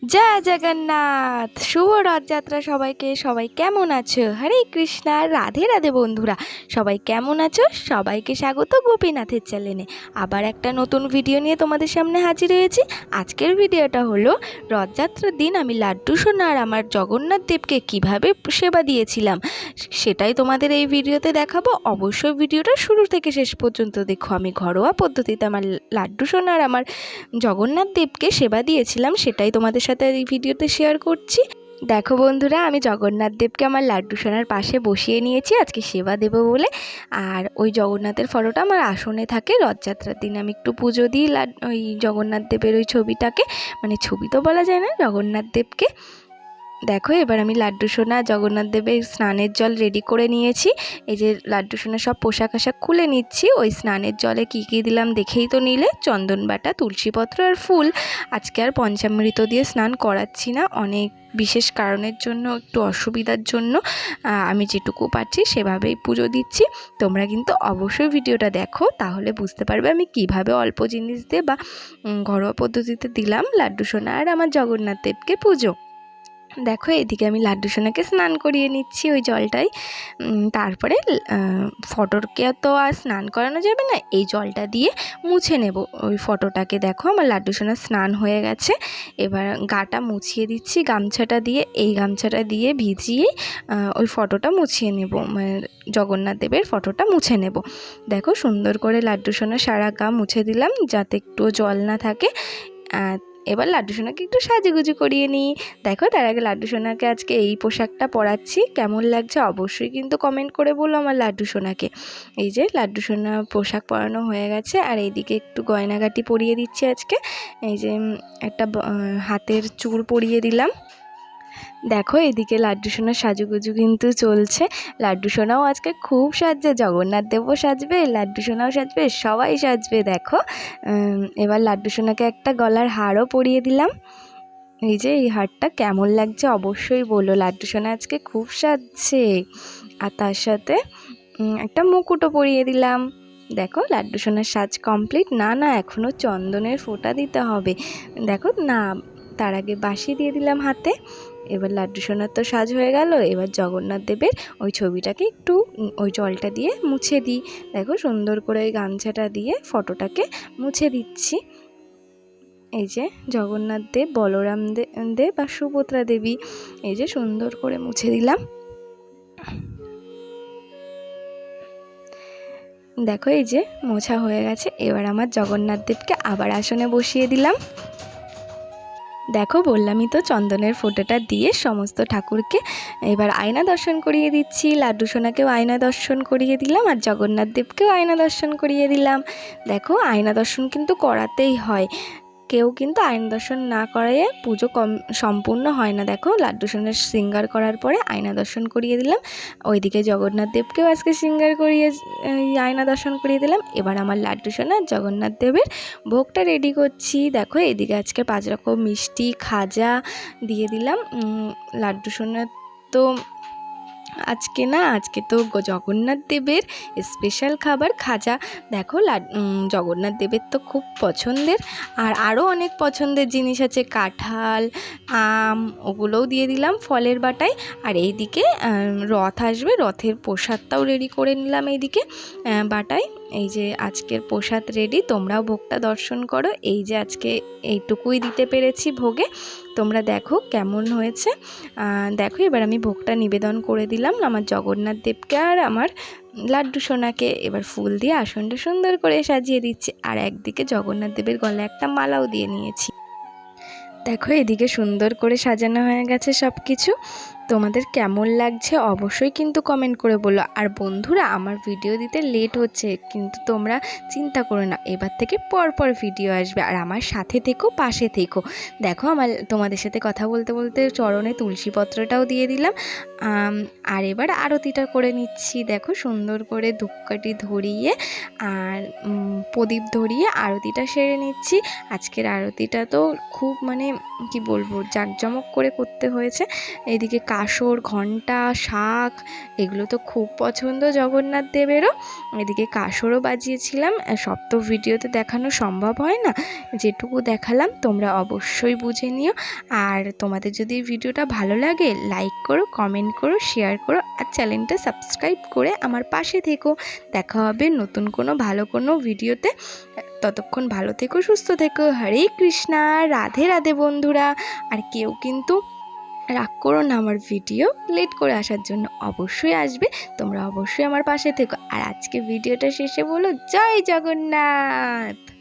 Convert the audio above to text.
জয় জগন্নাথ, শুভ রথযাত্রা সবাইকে। সবাই কেমন আছো? হরে কৃষ্ণা, রাধে রাধে বন্ধুরা। সবাই কেমন আছো? সবাইকে স্বাগত গোপীনাথের চ্যানেলে। আবার একটা নতুন ভিডিও নিয়ে তোমাদের সামনে হাজির হয়েছি। আজকের ভিডিওটা হলো রথযাত্রার দিন আমি লাড্ডু সোনা আর আমার জগন্নাথ দেবকে কীভাবে সেবা দিয়েছিলাম সেটাই তোমাদের এই ভিডিওতে দেখাবো। অবশ্যই ভিডিওটা শুরু থেকে শেষ পর্যন্ত দেখো। আমি ঘরোয়া পদ্ধতিতে আমার লাড্ডু সোনা আর আমার জগন্নাথ দেবকে সেবা দিয়েছিলাম, সেটাই তোমাদের সাথে এই ভিডিওতে শেয়ার করছি। দেখো বন্ধুরা, আমি জগন্নাথ দেবকে আমার লাড্ডু সোনার পাশে বসিয়ে নিয়েছি আজকে সেবা দেবো বলে। আর ওই জগন্নাথের ফটোটা আমার আসনে থাকে। রথযাত্রার দিন আমি একটু পুজো দিই ওই জগন্নাথ দেবের ওই ছবিটাকে, মানে ছবি তো বলা যায় না, জগন্নাথ দেবকে। দেখো এবার আমি লাড্ডু সোনা জগন্নাথ দেবের স্নানের জল রেডি করে নিয়েছি। এই যে লাড্ডু সোনা সব পোশাক আশাক খুলে নিচ্ছি। ওই স্নানের জলে কী কী দিলাম দেখেই তো নিলে। চন্দন বাটা, তুলসীপত্র আর ফুল। আজকে আর পঞ্চামৃত দিয়ে স্নান করাচ্ছি না, অনেক বিশেষ কারণের জন্য, একটু অসুবিধার জন্য আমি যেটুকু পারছি সেভাবেই পুজো দিচ্ছি। তোমরা কিন্তু অবশ্যই ভিডিওটা দেখো, তাহলে বুঝতে পারবে আমি কিভাবে অল্প জিনিস দিয়ে বা ঘরোয়া পদ্ধতিতে দিলাম লাড্ডু সোনা আর আমার জগন্নাথ দেবকে পুজো। দেখো এদিকে আমি লাড্ডু সোনাকে স্নান করিয়ে নিচ্ছি ওই জলটাই। তারপরে ফটোকে তো আর স্নান করানো যাবে না, এই জলটা দিয়ে মুছে নেব ওই ফটোটাকে। দেখো আমার লাড্ডু সোনা স্নান হয়ে গেছে। এবার গাটা মুছিয়ে দিচ্ছি গামছাটা দিয়ে। এই গামছাটা দিয়ে ভিজিয়ে ওই ফটোটা মুছিয়ে নেব, মানে জগন্নাথ দেবের ফটোটা মুছে নেব। দেখো সুন্দর করে লাড্ডু সোনা সারা গা মুছে দিলাম যাতে একটু জল না থাকে। এবার লাড্ডু সোনাকে একটু সাজুগুজু করিয়ে নিই। দেখো তার আগে লাড্ডু সোনাকে আজকে এই পোশাকটা পরাচ্ছি, কেমন লাগছে অবশ্যই কিন্তু কমেন্ট করে বলো আমার লাড্ডু সোনাকে। এই যে লাড্ডু সোনা পোশাক পরানো হয়ে গেছে, আর এইদিকে একটু গয়নাগাটি পরিয়ে দিচ্ছি আজকে। এই যে একটা হাতের চূড় পরিয়ে দিলাম। দেখো এদিকে লাড্ডু সোনার সাজুগুজু কিন্তু চলছে। লাড্ডু সোনাও আজকে খুব সাজছে, জগন্নাথ দেবও সাজবে, লাড্ডু সোনাও সাজবে, সবাই সাজবে। দেখো এবার লাড্ডু সোনাকে একটা গলার হারও পরিয়ে দিলাম। এই যে এই হারটা কেমন লাগছে অবশ্যই বলো। লাড্ডু সোনা আজকে খুব সাজছে। আর তার সাথে একটা মুকুটও পরিয়ে দিলাম। দেখো লাড্ডু সোনার সাজ কমপ্লিট। না না, এখনও চন্দনের ফোঁটা দিতে হবে। দেখো না, তার আগে বাঁশি দিয়ে দিলাম হাতে। এবার লাড্ডু সোনার তো সাজ হয়ে গেল। এবার জগন্নাথ দেবের ওই ছবিটাকে একটু ওই জলটা দিয়ে মুছে দিই। দেখো সুন্দর করে ওই গামছাটা দিয়ে ফটোটাকে মুছে দিচ্ছি। এই যে জগন্নাথ দেব, বলরাম দেব আর সুভদ্রা দেবী, এই যে সুন্দর করে মুছে দিলাম। দেখো এই যে মোছা হয়ে গেছে। এবার আমার জগন্নাথ দেবকে আবার আসনে বসিয়ে দিলাম। দেখো বললামই তো, চন্দনের ফোঁটাটা দিয়ে সমস্ত ঠাকুরকে এবার আয়না দর্শন করিয়ে দিচ্ছি। লাড্ডু সোনাকেও আয়না দর্শন করিয়ে দিলাম আর জগন্নাথ দেবকেও আয়না দর্শন করিয়ে দিলাম। দেখো আয়না দর্শন কিন্তু করাতেই হয়, কেউ কিন্তু আয়না দর্শন না করাইয়ে পুজো সম্পূর্ণ হয় না। দেখো লাড্ডু সোনার শৃঙ্গার করার পরে আয়না দর্শন করিয়ে দিলাম। ওইদিকে জগন্নাথ দেবকেও আজকে শৃঙ্গার করিয়ে আয়না দর্শন করিয়ে দিলাম। এবার আমার লাড্ডু সোনা জগন্নাথ দেবের ভোগটা রেডি করছি। দেখো এদিকে আজকে 5 রকম মিষ্টি খাজা দিয়ে দিলাম। লাড্ডু সোনা তো আজকে তো জগন্নাথ দেবের স্পেশাল খাবার খাজা। দেখো জগন্নাথ দেবের তো খুব পছন্দের, আর আরও অনেক পছন্দের জিনিস আছে, কাঁঠাল, আম, ওগুলোও দিয়ে দিলাম ফলের বাটায়। আর এইদিকে রথ আসবে, রথের প্রসাদটাও রেডি করে নিলাম এইদিকে বাটায়। এই যে আজকের প্রসাদ রেডি, তোমরাও ভোগটা দর্শন করো। এই যে আজকে এইটুকুই দিতে পেরেছি ভোগে, তোমরা দেখো কেমন হয়েছে। দেখো এবার আমি ভোগটা নিবেদন করে দিলাম আমার জগন্নাথ দেবকে আর আমার লাড্ডু সোনাকে। এবার ফুল দিয়ে আসনটা সুন্দর করে সাজিয়ে দিচ্ছি, আর একদিকে জগন্নাথ দেবের গলায় একটা মালাও দিয়ে নিয়েছি। দেখো এদিকে সুন্দর করে সাজানো হয়ে গেছে সব কিছু। তোমাদের কেমন লাগছে অবশ্যই কিন্তু কমেন্ট করে বলো। আর বন্ধুরা, আমার ভিডিও দিতে লেট হচ্ছে, কিন্তু তোমরা চিন্তা করো না, এবার থেকে পরপর ভিডিও আসবে। আর আমার সাথে থেকো, পাশে থেকো। দেখো আমার তোমাদের সাথে কথা বলতে বলতে চরণে তুলসী পত্রটাও দিয়ে দিলাম। আর এবার আরতিটা করে নিচ্ছি। দেখো সুন্দর করে ধূপকাঠি ধরিয়ে আর প্রদীপ ধরিয়ে আরতিটা সেরে নিচ্ছি। আজকের আরতিটা তো খুব মানে কি বলবো, জাঁকজমক করে করতে হয়েছে। এইদিকে কাসর, ঘণ্টা, শাঁখ এগুলো তো খুব পছন্দ জগন্নাথ দেবেরও। এদিকে কাসরও বাজিয়েছিলাম। সব তো ভিডিওতে দেখানো সম্ভব হয় না, যেটুকু দেখালাম তোমরা অবশ্যই বুঝে নিও। আর তোমাদের যদি এই ভিডিওটা ভালো লাগে লাইক করো, কমেন্ট করো, শেয়ার করো আর চ্যানেলটা সাবস্ক্রাইব করে আমার পাশে থেকো। দেখা হবে নতুন ভালো কোনো ভিডিওতে। ততক্ষণ ভালো থেকো, সুস্থ থেকো। হরে কৃষ্ণা, রাধে রাধে বন্ধুরা। আর কেউ কিন্তু রাগ করো না আমার ভিডিও লেট করে আসার জন্য, অবশ্যই আসবে। তোমরা অবশ্যই আমার পাশে থেকো। আর আজকে ভিডিওটা শেষে বলো জয় জগন্নাথ।